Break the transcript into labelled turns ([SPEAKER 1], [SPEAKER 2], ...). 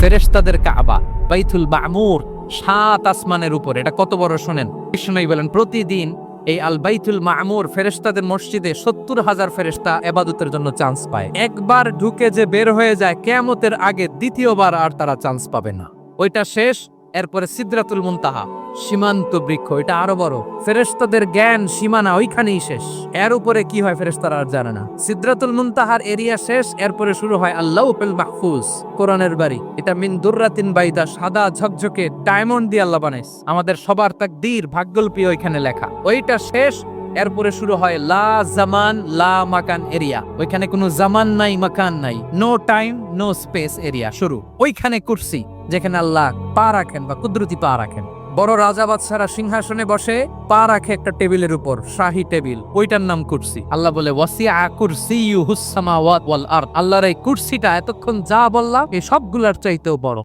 [SPEAKER 1] ফেরেশতাদের কাবা, বাইতুল মামুর ৭ আসমানের উপর। এটা কত বড় শোনেন। কৃষ্ণই বলেন প্রতিদিন এই আল বাইতুল মামুর ফেরেশতাদের মসজিদে ৭০,০০০ ফেরেশতা ইবাদতের জন্য চান্স পায়। একবার ঢুকে যে বের হয়ে যায় কিয়ামতের আগে দ্বিতীয়বার আর তারা চান্স পাবে না। ওইটা শেষ। এরপরে সিদরাতুল মুনতাহা, সীমান্ত বৃক্ষ, এটা আরো বড়। ফেরেশতাদের জ্ঞান সীমানা ওইখানেই শেষ। এর উপরে কি হয় ফেরেশতারা আর জানে না। সিদরাতুল মুনতাহার এরিয়া শেষ, এরপরে শুরু হয় আল্লাহুল মাহফুজ, কোরআনের বাড়ি। এটা মিন দুররাতিন বাইদা, সাদা ঝকঝকে ডায়মন্ড দিয়ে আল্লাহ বানাইছে। আমাদের সবার তাকদীর ভাগ্যলিপি ওইখানে লেখা। ওইটা শেষ, এরপরে শুরু হয় লা জামান লা মাকান এরিয়া। ওইখানে কোনো জামান নাই, মাকান নাই, no time no space area শুরু। ওইখানে কুরসি, যেখানে আল্লাহ পা রাখেন বা কুদরতি পা রাখেন। বড় রাজা বাদশারা সিংহাসনে বসে পা রাখে একটা টেবিলের উপর, শাহী টেবিল, ওইটার নাম কুরসি। আল্লাহ বলে ওয়াসিআ কুরসিয়ুহুস সামাওয়াত ওয়াল আরদ। আল্লাহর এই কুরসিটা এতক্ষণ যা বললাম এই সবগুলার চাইতেও বড়।